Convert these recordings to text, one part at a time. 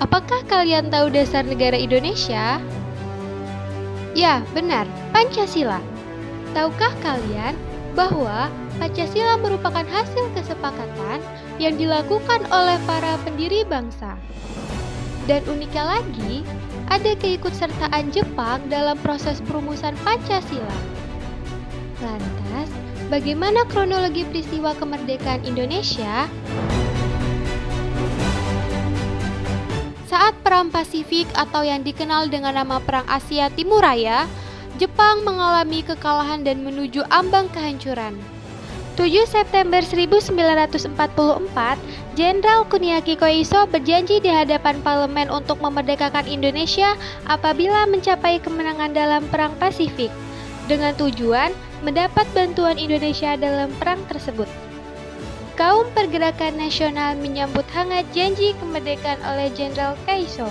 Apakah kalian tahu dasar negara Indonesia? Ya, benar, Pancasila. Tahukah kalian bahwa Pancasila merupakan hasil kesepakatan yang dilakukan oleh para pendiri bangsa? Dan uniknya lagi, ada keikutsertaan Jepang dalam proses perumusan Pancasila. Lantas, bagaimana kronologi peristiwa kemerdekaan Indonesia? Saat Perang Pasifik atau yang dikenal dengan nama Perang Asia Timur Raya, Jepang mengalami kekalahan dan menuju ambang kehancuran. 7 September 1944, Jenderal Kuniaki Koiso berjanji di hadapan parlemen untuk memerdekakan Indonesia apabila mencapai kemenangan dalam Perang Pasifik, dengan tujuan mendapat bantuan Indonesia dalam perang tersebut. Kaum pergerakan nasional menyambut hangat janji kemerdekaan oleh Jenderal Koiso.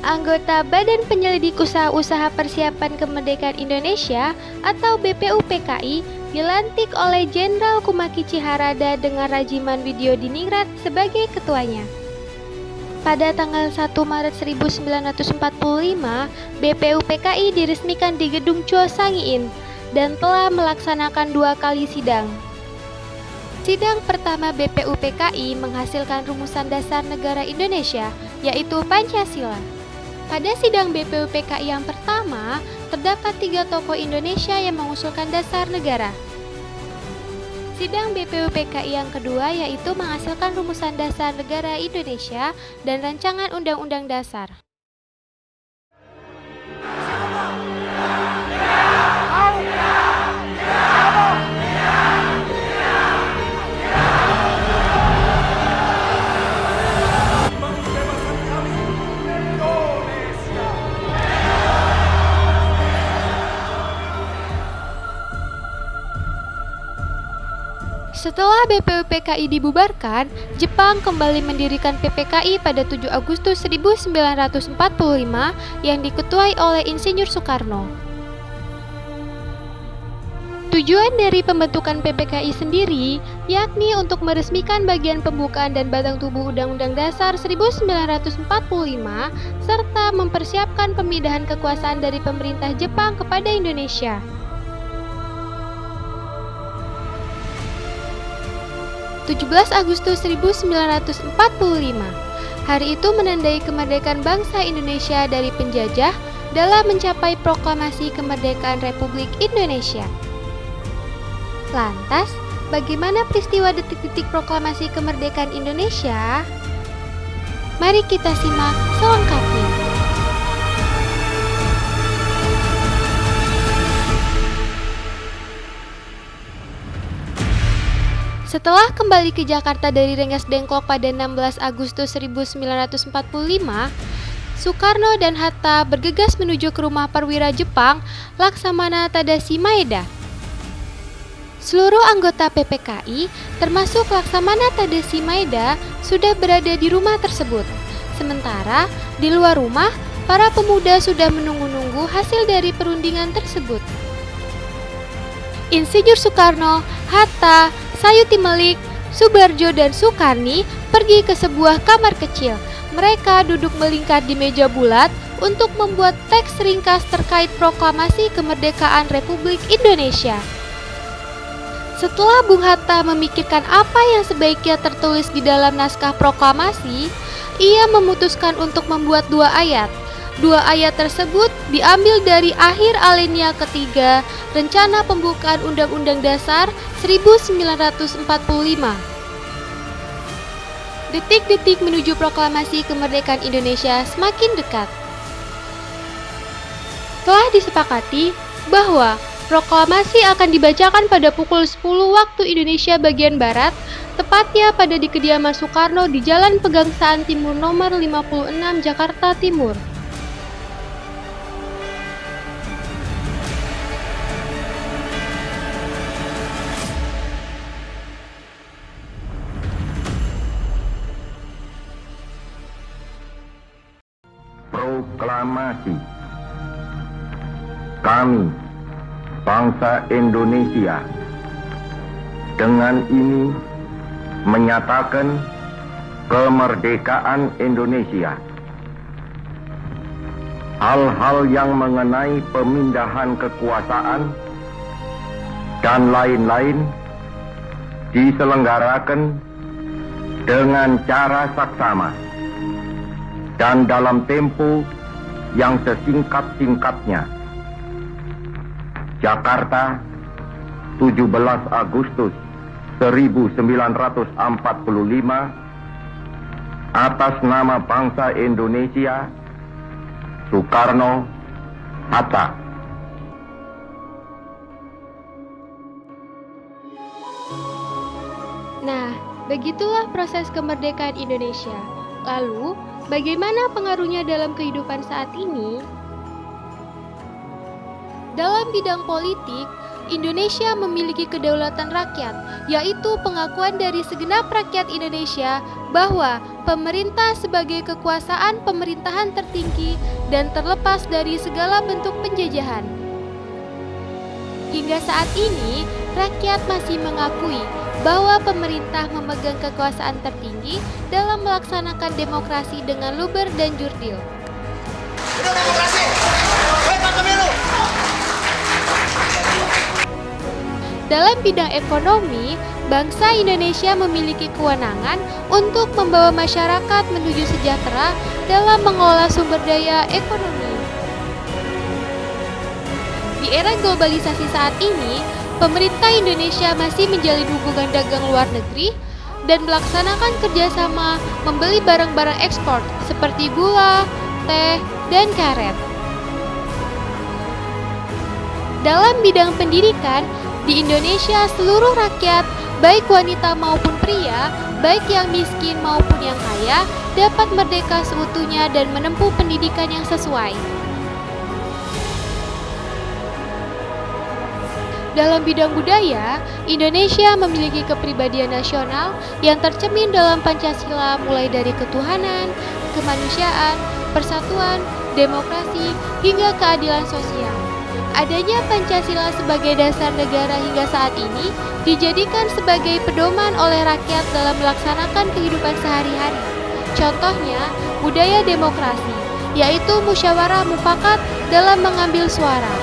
Anggota Badan Penyelidik Usaha-Usaha Persiapan Kemerdekaan Indonesia atau BPUPKI dilantik oleh Jenderal Kumakichi Harada dengan Rajiman Widyodiningrat sebagai ketuanya. Pada tanggal 1 Maret 1945, BPUPKI diresmikan di Gedung Cho Sangiin dan telah melaksanakan 2 kali sidang. Sidang pertama BPUPKI menghasilkan rumusan dasar negara Indonesia, yaitu Pancasila. Pada sidang BPUPKI yang pertama, terdapat 3 tokoh Indonesia yang mengusulkan dasar negara. Sidang BPUPKI yang kedua yaitu menghasilkan rumusan dasar negara Indonesia dan rancangan undang-undang dasar. Setelah BPUPKI dibubarkan, Jepang kembali mendirikan PPKI pada 7 Agustus 1945 yang diketuai oleh Insinyur Soekarno. Tujuan dari pembentukan PPKI sendiri yakni untuk meresmikan bagian pembukaan dan batang tubuh Undang-Undang Dasar 1945 serta mempersiapkan pemindahan kekuasaan dari pemerintah Jepang kepada Indonesia. 17 Agustus 1945. Hari itu menandai kemerdekaan bangsa Indonesia dari penjajah dalam mencapai proklamasi kemerdekaan Republik Indonesia. Lantas, bagaimana peristiwa detik-detik proklamasi kemerdekaan Indonesia? Mari kita simak selengkapnya. Setelah kembali ke Jakarta dari Rengas Dengklok pada 16 Agustus 1945, Soekarno dan Hatta bergegas menuju ke rumah perwira Jepang, Laksamana Tadashi Maeda. Seluruh anggota PPKI, termasuk Laksamana Tadashi Maeda, sudah berada di rumah tersebut. Sementara, di luar rumah, para pemuda sudah menunggu-nunggu hasil dari perundingan tersebut. Insinyur Soekarno, Hatta, Sayuti Melik, Subarjo dan Sukarni pergi ke sebuah kamar kecil. Mereka duduk melingkar di meja bulat untuk membuat teks ringkas terkait proklamasi kemerdekaan Republik Indonesia. Setelah Bung Hatta memikirkan apa yang sebaiknya tertulis di dalam naskah proklamasi, ia memutuskan untuk membuat 2 ayat. 2 ayat tersebut diambil dari akhir alinea ketiga Rencana Pembukaan Undang-Undang Dasar 1945. Detik-detik menuju proklamasi kemerdekaan Indonesia semakin dekat. Telah disepakati bahwa proklamasi akan dibacakan pada pukul 10 waktu Indonesia bagian Barat, tepatnya pada di kediaman Soekarno di Jalan Pegangsaan Timur nomor 56 Jakarta Timur. Proklamasi. Kami, bangsa Indonesia, dengan ini menyatakan kemerdekaan Indonesia. Hal-hal yang mengenai pemindahan kekuasaan dan lain-lain diselenggarakan dengan cara saksama dan dalam tempo yang sesingkat-singkatnya. Jakarta, 17 Agustus 1945, atas nama bangsa Indonesia, Soekarno, Hatta. Nah, begitulah proses kemerdekaan Indonesia. Lalu, bagaimana pengaruhnya dalam kehidupan saat ini? Dalam bidang politik, Indonesia memiliki kedaulatan rakyat, yaitu pengakuan dari segenap rakyat Indonesia bahwa pemerintah sebagai kekuasaan pemerintahan tertinggi dan terlepas dari segala bentuk penjajahan. Hingga saat ini, rakyat masih mengakui bahwa pemerintah memegang kekuasaan tertinggi dalam melaksanakan demokrasi dengan luber dan jurdil. Hidup demokrasi! Hebat pemilu! Dalam bidang ekonomi, bangsa Indonesia memiliki kewenangan untuk membawa masyarakat menuju sejahtera dalam mengolah sumber daya ekonomi. Di era globalisasi saat ini, pemerintah Indonesia masih menjalin hubungan dagang luar negeri dan melaksanakan kerjasama membeli barang-barang ekspor seperti gula, teh, dan karet. Dalam bidang pendidikan, di Indonesia seluruh rakyat, baik wanita maupun pria, baik yang miskin maupun yang kaya, dapat merdeka seutuhnya dan menempuh pendidikan yang sesuai. Dalam bidang budaya, Indonesia memiliki kepribadian nasional yang tercermin dalam Pancasila mulai dari ketuhanan, kemanusiaan, persatuan, demokrasi, hingga keadilan sosial. Adanya Pancasila sebagai dasar negara hingga saat ini dijadikan sebagai pedoman oleh rakyat dalam melaksanakan kehidupan sehari-hari. Contohnya, budaya demokrasi, yaitu musyawarah mufakat dalam mengambil suara.